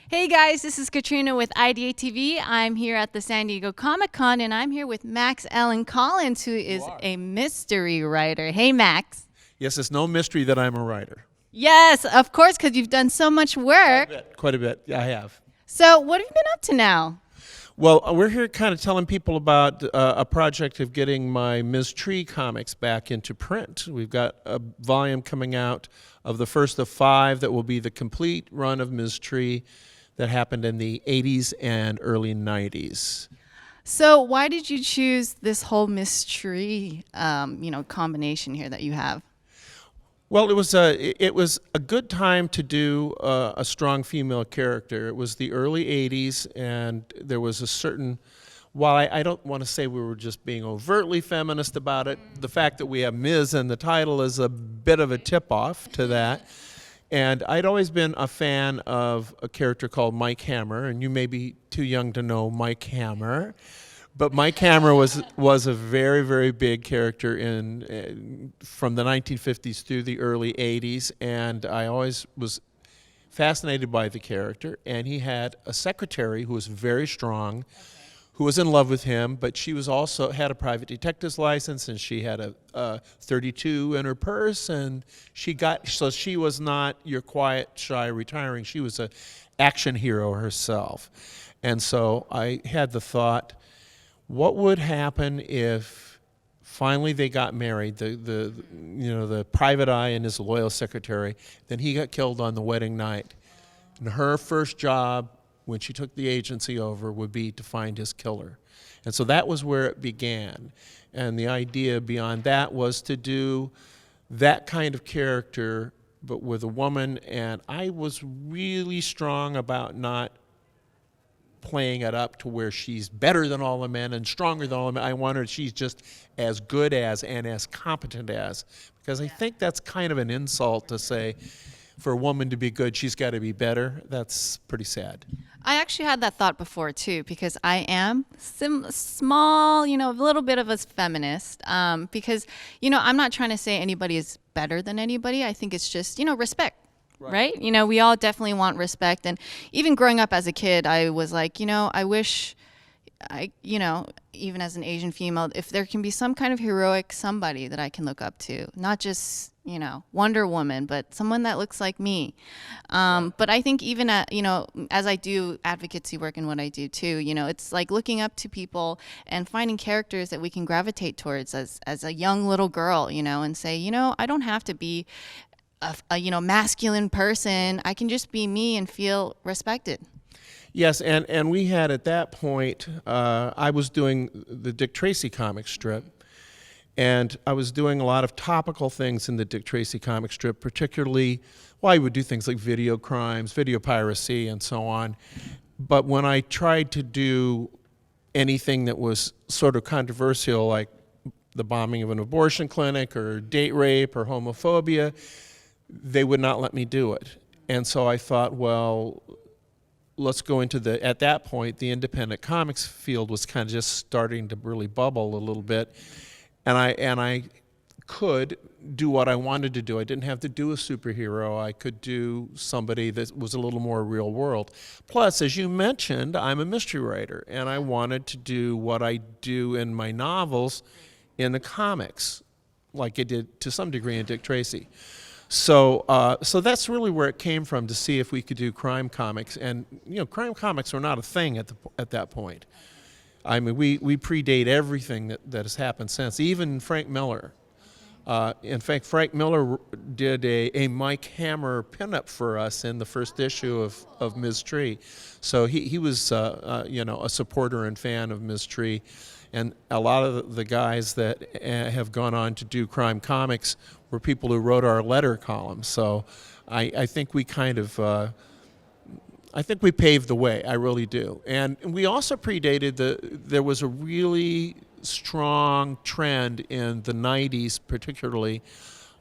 Hey guys, this is Katrina with IdeateTV. I'm here at the San Diego Comic-Con and I'm here with Max Allan Collins, who is a mystery writer. Hey Max. Yes, it's no mystery that I'm a writer. Yes, of course, because you've done so much work. Quite a bit. Yeah, I have. So what have you been up to now? Well, we're here kind of telling people about a project of getting my Ms. Tree comics back into print. We've got a volume coming out of the first of 5 that will be the complete run of Ms. Tree that happened in the 80s and early 90s. So why did you choose this whole mystery, combination here that you have? Well, it was a good time to do a strong female character. It was the early 80s, and there was a certain, while I don't want to say we were just being overtly feminist about it, the fact that we have Ms. in the title is a bit of a tip-off to that. And I'd always been a fan of a character called Mike Hammer, and you may be too young to know Mike Hammer. But Mike Hammer was a very, very big character from the 1950s through the early 80s, and I always was fascinated by the character. And he had a secretary who was very strong, who was in love with him, but she was also had a private detective's license, and she had a 32 in her purse, and so she was not your quiet, shy, retiring. She was an action hero herself. And so I had the thought, what would happen if finally they got married, the private eye and his loyal secretary, then he got killed on the wedding night. And her first job when she took the agency over would be to find his killer. And so that was where it began. And the idea beyond that was to do that kind of character, but with a woman. And I was really strong about not playing it up to where she's better than all the men and stronger than all the men. I wanted she's just as good as and as competent as, because I think that's kind of an insult to say for a woman to be good, she's got to be better. That's pretty sad. I actually had that thought before too, because I am small, a little bit of a feminist, because, I'm not trying to say anybody is better than anybody. I think it's just, respect. Right? We all definitely want respect. And even growing up as a kid, I was like, I wish even as an Asian female, if there can be some kind of heroic somebody that I can look up to, not just, Wonder Woman, but someone that looks like me. But I think even as I do advocacy work and what I do too, it's like looking up to people and finding characters that we can gravitate towards as a young little girl, and say, I don't have to be a masculine person. I can just be me and feel respected. Yes, and we had at that point, I was doing the Dick Tracy comic strip, and I was doing a lot of topical things in the Dick Tracy comic strip, particularly, I would do things like video crimes, video piracy, and so on. But when I tried to do anything that was sort of controversial, like the bombing of an abortion clinic or date rape or homophobia, they would not let me do it. And so I thought, well, let's go into at that point, the independent comics field was kind of just starting to really bubble a little bit. And I could do what I wanted to do. I didn't have to do a superhero. I could do somebody that was a little more real world. Plus, as you mentioned, I'm a mystery writer, and I wanted to do what I do in my novels in the comics, like I did to some degree in Dick Tracy. So that's really where it came from, to see if we could do crime comics. And crime comics were not a thing at that point. I mean, we predate everything that has happened since, even Frank Miller. In fact, Frank Miller did a Mike Hammer pinup for us in the first issue of Ms. Tree. So he was a supporter and fan of Ms. Tree. And a lot of the guys that have gone on to do crime comics were people who wrote our letter columns. So I think we kind of, I think we paved the way. I really do. And we also predated there was a really strong trend in the 90s particularly,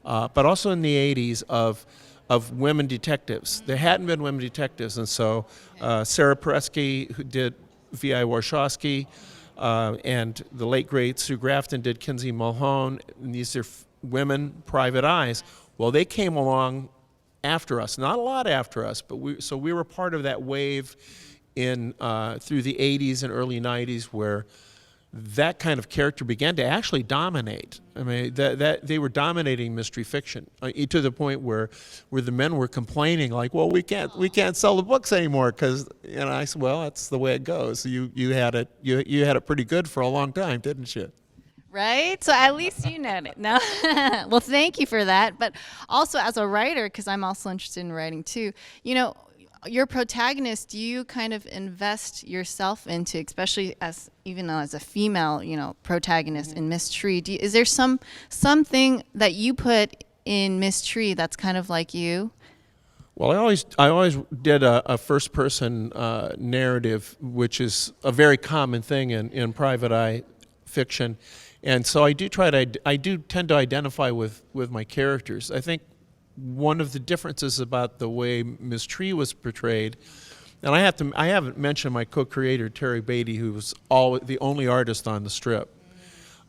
but also in the 80s of women detectives. There hadn't been women detectives. And so Sarah Presky, who did V.I. Warshawski, and the late great Sue Grafton did Kinsey Mulhone, and these are women private eyes. Well, they came along after us, not a lot after us, but we were part of that wave in through the 80s and early 90s where that kind of character began to actually dominate. I mean, that they were dominating mystery fiction to the point where the men were complaining, like, "Well, we can't sell the books anymore," because I said, "Well, that's the way it goes. You had it pretty good for a long time, didn't you?" Right? So at least you know it. No? Well, thank you for that. But also as a writer, because I'm also interested in writing too, your protagonist, do you kind of invest yourself into, especially even though as a female, protagonist in Miss Tree, is there something that you put in Miss Tree that's kind of like you? Well, I always did a first person narrative, which is a very common thing in private eye fiction. And so I do tend to identify with my characters. I think one of the differences about the way Miss Tree was portrayed, and I haven't mentioned my co-creator Terry Beatty, who was the only artist on the strip,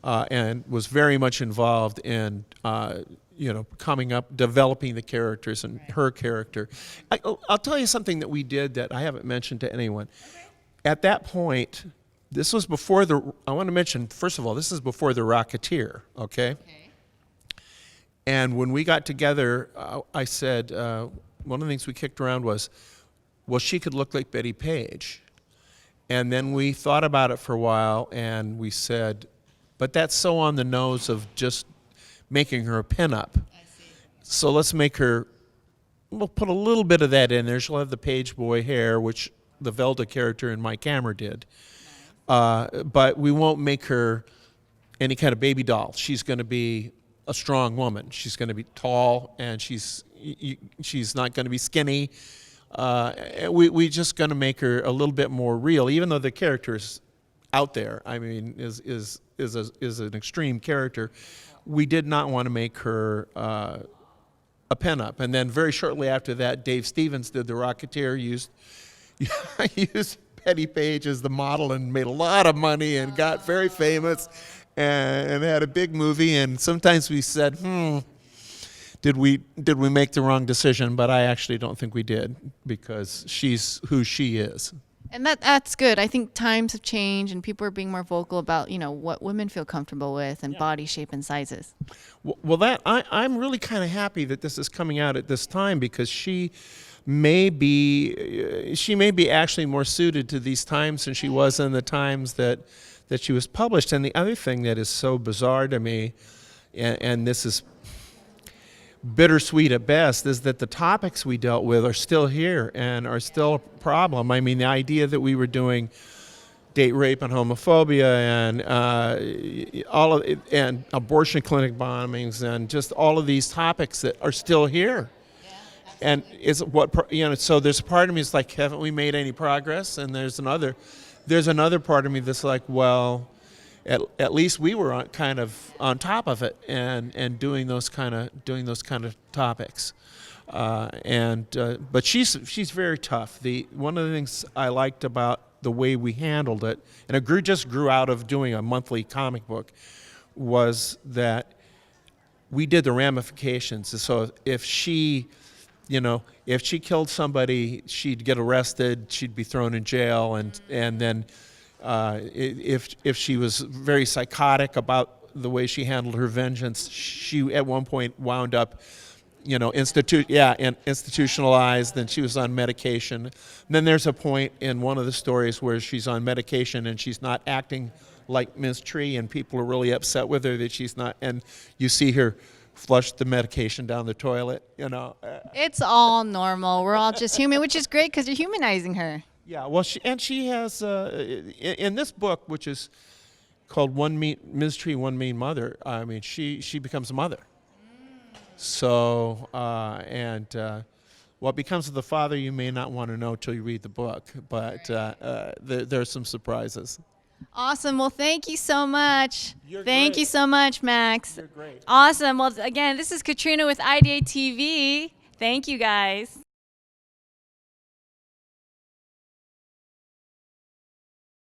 and was very much involved in coming up, developing the characters and her character. I'll tell you something that we did that I haven't mentioned to anyone. Okay. At that point, this was before I want to mention, first of all, this is before The Rocketeer, okay? And when we got together, I said, one of the things we kicked around was, well, she could look like Betty Page. And then we thought about it for a while, and we said, but that's so on the nose of just making her a pinup. So let's we'll put a little bit of that in there. She'll have the page boy hair, which the Velda character in My Camera did. But we won't make her any kind of baby doll. She's going to be a strong woman. She's going to be tall, and she's not going to be skinny. We just going to make her a little bit more real, even though the character's out there. I mean, is an extreme character. We did not want to make her a pinup. And then very shortly after that, Dave Stevens did The Rocketeer, used Betty Page as the model and made a lot of money and got very famous and had a big movie. And sometimes we said, did we make the wrong decision? But I actually don't think we did, because she's who she is. And that's good. I think times have changed and people are being more vocal about, what women feel comfortable with and body shape and sizes. Well, I'm really kind of happy that this is coming out at this time, because she may be actually more suited to these times than she was in the times that she was published. And the other thing that is so bizarre to me, and this is bittersweet at best, is that the topics we dealt with are still here and are still a problem. I mean, the idea that we were doing date rape and homophobia and abortion clinic bombings and just all of these topics that are still here. And is what so there's a part of me that's like, haven't we made any progress? And there's another part of me that's like, well, at least we were kind of on top of it and doing those kind of topics. But she's very tough. One of the things I liked about the way we handled it, and it just grew out of doing a monthly comic book, was that we did the ramifications. So if she killed somebody, she'd get arrested, she'd be thrown in jail, and then if she was very psychotic about the way she handled her vengeance, she at one point wound up, institutionalized, and she was on medication. And then there's a point in one of the stories where she's on medication and she's not acting like Miss Tree, and people are really upset with her that she's not, and you see her flush the medication down the toilet, It's all normal. We're all just human, which is great because you're humanizing her. Yeah, well, she has, in this book, which is called Miss Tree, One Mean Mother, I mean, she becomes a mother. So, what becomes of the father, you may not want to know till you read the book, but there are some surprises. Awesome. Well, thank you so much. Thank you so much, Max. You're great. Awesome. Well, again, this is Katrina with IdeateTV. Thank you, guys.